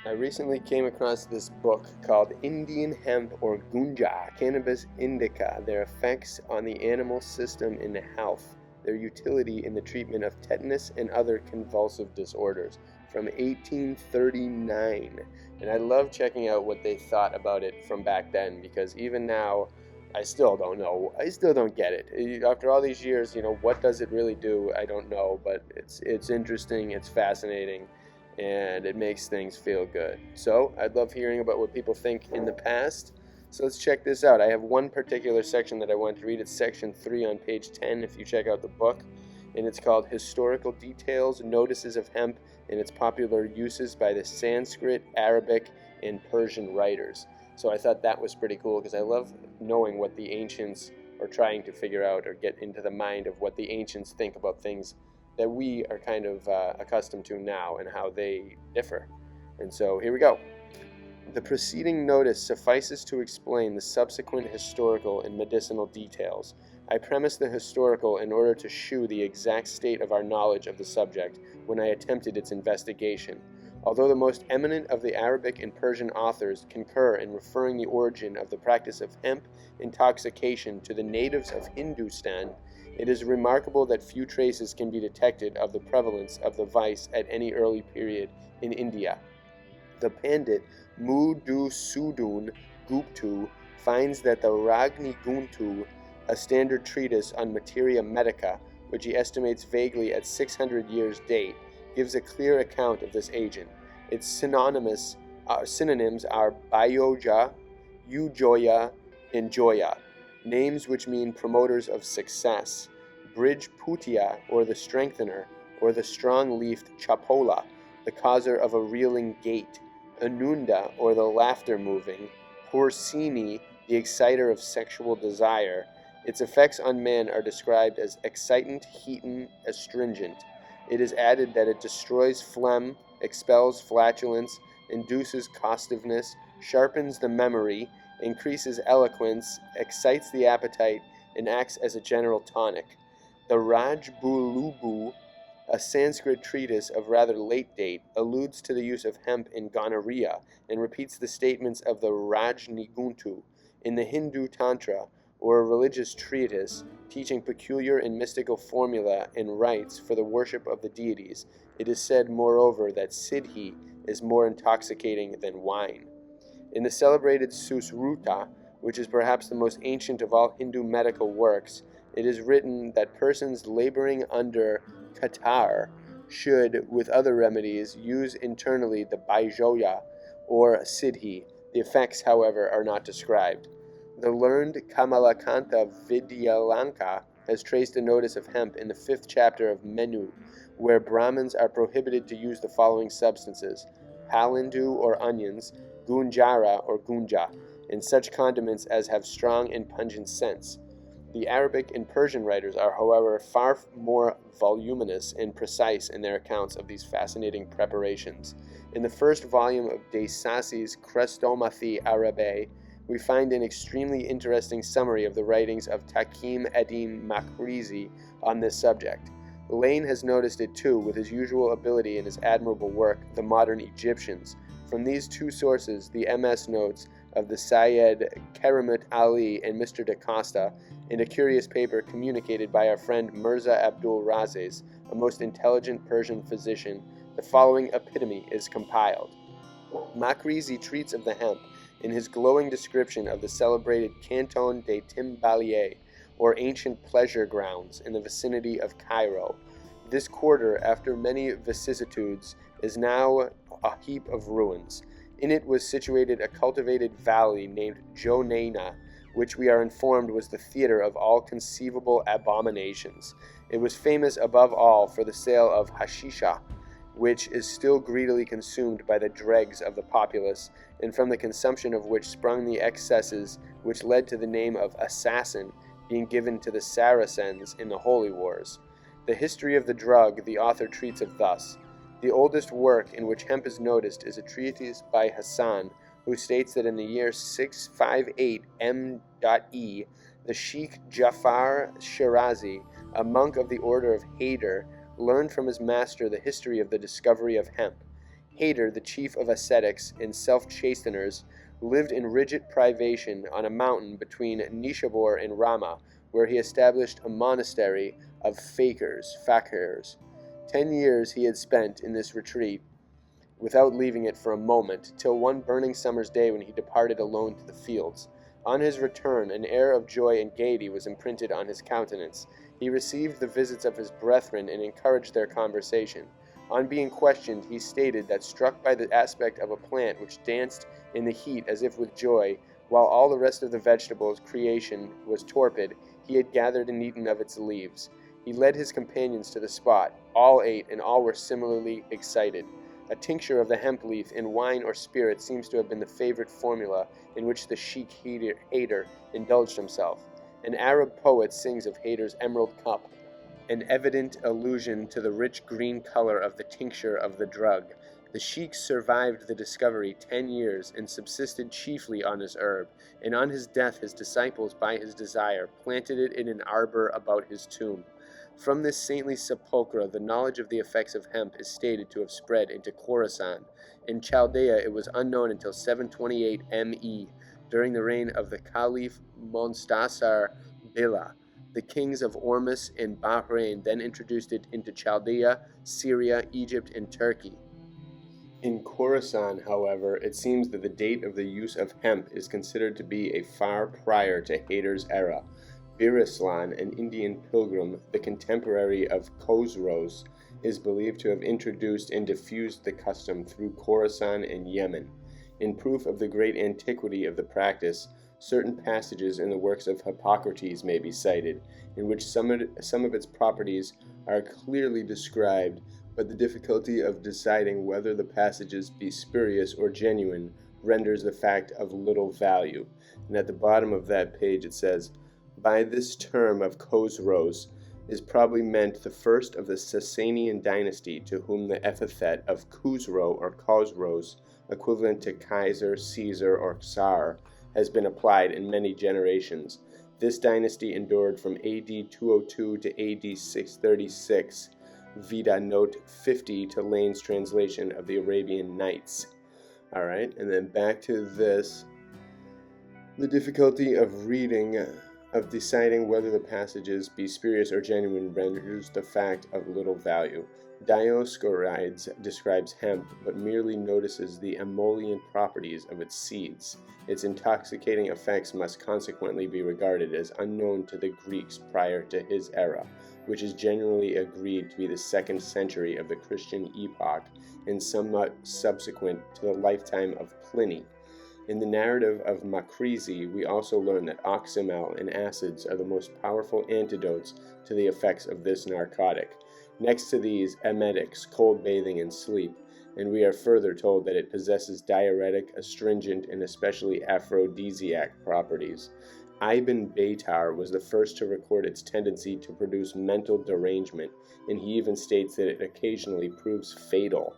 I recently came across this book called Indian Hemp or Gunjeh, Cannabis Indica, Their Effects on the Animal System and Health, Their Utility in the Treatment of Tetanus and Other Convulsive Disorders, from 1839. And I love checking out what they thought about it from back then, because even now, I still don't know. I still don't get it. After all these years, what does it really do? I don't know, but it's interesting, it's fascinating, and it makes things feel good. So I'd love hearing about what people think in the past. So let's check this out. I have one particular section that I want to read. It's section 3 on page 10 if you check out the book. And it's called Historical Details, Notices of Hemp and Its Popular Uses by the Sanskrit, Arabic, and Persian Writers. So I thought that was pretty cool because I love knowing what the ancients are trying to figure out or get into the mind of what the ancients think about things that we are kind of accustomed to now and how they differ. And so here we go. The preceding notice suffices to explain the subsequent historical and medicinal details. I premise the historical in order to shew the exact state of our knowledge of the subject when I attempted its investigation. Although the most eminent of the Arabic and Persian authors concur in referring the origin of the practice of hemp intoxication to the natives of Hindustan, it is remarkable that few traces can be detected of the prevalence of the vice at any early period in India. The Pandit Madhusudhan Gupta finds that the Ragni Guntu, a standard treatise on materia medica, which he estimates vaguely at 600 years date, gives a clear account of this agent. Its synonyms are Bioja, Ujoya, and Joya, names which mean promoters of success. Bridge Putia, or the strengthener, or the strong-leafed Chapola, the causer of a reeling gait. Anunda, or the laughter-moving. Porcini, the exciter of sexual desire. Its effects on men are described as excitant, heating, astringent. It is added that it destroys phlegm, expels flatulence, induces costiveness, sharpens the memory, increases eloquence, excites the appetite, and acts as a general tonic. The Rajbulubu, a Sanskrit treatise of rather late date, alludes to the use of hemp in gonorrhea and repeats the statements of the Rajniguntu. In the Hindu Tantra, or a religious treatise teaching peculiar and mystical formula and rites for the worship of the deities, it is said, moreover, that siddhi is more intoxicating than wine. In the celebrated Susruta, which is perhaps the most ancient of all Hindu medical works, it is written that persons laboring under catarrh should, with other remedies, use internally the baijoya or siddhi. The effects, however, are not described. The learned Kamalakanta Vidyalanka has traced a notice of hemp in the 5th chapter of Menu, where Brahmins are prohibited to use the following substances: palindu or onions, gunjara or gunja, and such condiments as have strong and pungent scents. The Arabic and Persian writers are, however, far more voluminous and precise in their accounts of these fascinating preparations. In the first volume of De Sassi's Crestomathi Arabe, we find an extremely interesting summary of the writings of Takim Eddin Makrizi on this subject. Lane has noticed it too, with his usual ability in his admirable work, The Modern Egyptians. From these two sources, the MS notes of the Syed Keramat Ali and Mr. Da Costa, in a curious paper communicated by our friend Mirza Abdul Razes, a most intelligent Persian physician, the following epitome is compiled. Makrizi treats of the hemp in his glowing description of the celebrated Canton des Timbaliers, or ancient pleasure grounds in the vicinity of Cairo. This quarter, after many vicissitudes, is now a heap of ruins. In it was situated a cultivated valley named Jonaina, which we are informed was the theater of all conceivable abominations. It was famous above all for the sale of hashisha, which is still greedily consumed by the dregs of the populace, and from the consumption of which sprung the excesses which led to the name of assassin being given to the Saracens in the Holy Wars. The history of the drug the author treats of thus. The oldest work in which hemp is noticed is a treatise by Hassan, who states that in the year 658 M.E., the Sheikh Jafar Shirazi, a monk of the order of Haider, learned from his master the history of the discovery of hemp. Hayder, the chief of ascetics and self-chasteners, lived in rigid privation on a mountain between Nishabur and Rama, where he established a monastery of fakirs. 10 years he had spent in this retreat, without leaving it for a moment, till one burning summer's day when he departed alone to the fields. On his return, an air of joy and gaiety was imprinted on his countenance. He received the visits of his brethren and encouraged their conversation. On being questioned, he stated that, struck by the aspect of a plant which danced in the heat as if with joy, while all the rest of the vegetable creation was torpid, he had gathered and eaten of its leaves. He led his companions to the spot. All ate, and all were similarly excited. A tincture of the hemp leaf in wine or spirit seems to have been the favorite formula in which the Sheikh Hayder indulged himself. An Arab poet sings of Hayder's emerald cup, an evident allusion to the rich green color of the tincture of the drug. The Sheikh survived the discovery 10 years and subsisted chiefly on this herb, and on his death his disciples, by his desire, planted it in an arbor about his tomb. From this saintly sepulchre the knowledge of the effects of hemp is stated to have spread into Khorasan. In Chaldea it was unknown until 728 M.E., during the reign of the Caliph Monstasar Billah. The kings of Ormus and Bahrain then introduced it into Chaldea, Syria, Egypt, and Turkey. In Khorasan, however, it seems that the date of the use of hemp is considered to be a far prior to Haydar's era. Birislan, an Indian pilgrim, the contemporary of Khosrows, is believed to have introduced and diffused the custom through Khorasan and Yemen. In proof of the great antiquity of the practice, certain passages in the works of Hippocrates may be cited, in which some of its properties are clearly described, but the difficulty of deciding whether the passages be spurious or genuine renders the fact of little value. And at the bottom of that page it says, "By this term of Khosrows is probably meant the first of the Sasanian dynasty, to whom the epithet of Khusro or Khosrows, equivalent to Kaiser, Caesar, or Tsar, has been applied in many generations. This dynasty endured from AD 202 to AD 636, vide note 50 to Lane's translation of the Arabian Nights." All right, and then back to this. The difficulty of deciding whether the passages be spurious or genuine renders the fact of little value. Dioscorides describes hemp, but merely notices the emollient properties of its seeds. Its intoxicating effects must consequently be regarded as unknown to the Greeks prior to his era, which is generally agreed to be the 2nd century of the Christian epoch and somewhat subsequent to the lifetime of Pliny. In the narrative of Makrizi, we also learn that oxymel and acids are the most powerful antidotes to the effects of this narcotic. Next to these, emetics, cold bathing, and sleep, and we are further told that it possesses diuretic, astringent, and especially aphrodisiac properties. Ibn Baitar was the first to record its tendency to produce mental derangement, and he even states that it occasionally proves fatal.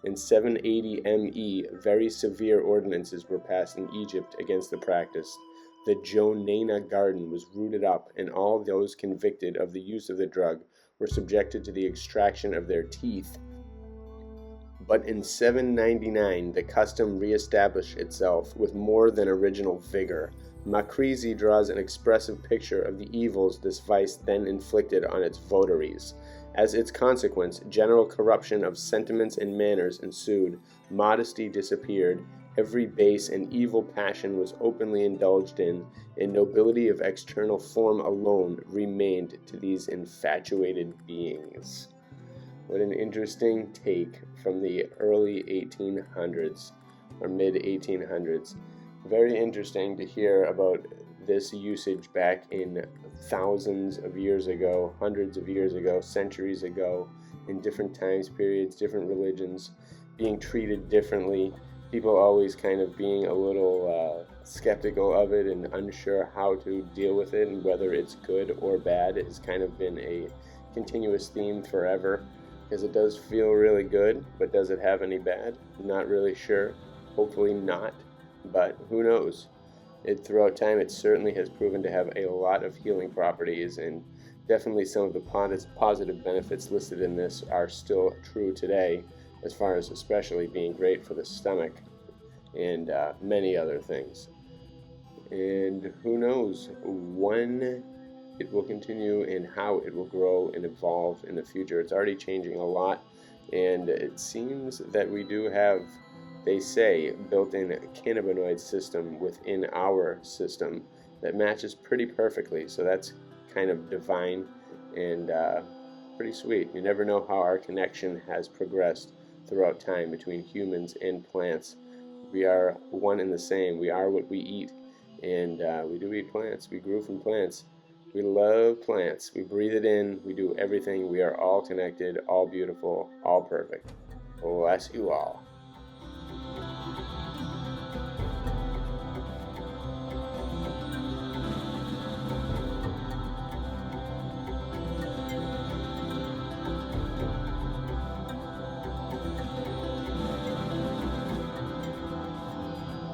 In 780 M.E., very severe ordinances were passed in Egypt against the practice. The Jonana garden was rooted up, and all those convicted of the use of the drug were subjected to the extraction of their teeth. But in 799, the custom re-established itself with more than original vigor. Makrizi draws an expressive picture of the evils this vice then inflicted on its votaries. As its consequence, general corruption of sentiments and manners ensued, modesty disappeared, every base and evil passion was openly indulged in, and nobility of external form alone remained to these infatuated beings. What an interesting take from the early 1800s, or mid-1800s. Very interesting to hear about this usage back in thousands of years ago, hundreds of years ago, centuries ago, in different times periods, different religions, being treated differently, people always kind of being a little skeptical of it and unsure how to deal with it and whether it's good or bad. It has kind of been a continuous theme forever, because it does feel really good, but does it have any bad? Not really sure. Hopefully not, but who knows? Throughout time, it certainly has proven to have a lot of healing properties, and definitely some of the positive benefits listed in this are still true today. as far as especially being great for the stomach and many other things. And who knows when it will continue and how it will grow and evolve in the future. It's already changing a lot, and it seems that we do have, they say, built-in cannabinoid system within our system that matches pretty perfectly. So that's kind of divine and pretty sweet. You never know how our connection has progressed throughout time between humans and plants. We are one and the same. We are what we eat, and we do eat plants. We grew from plants. We love plants. We breathe it in. We do everything. We are all connected, all beautiful, all perfect. Bless you all.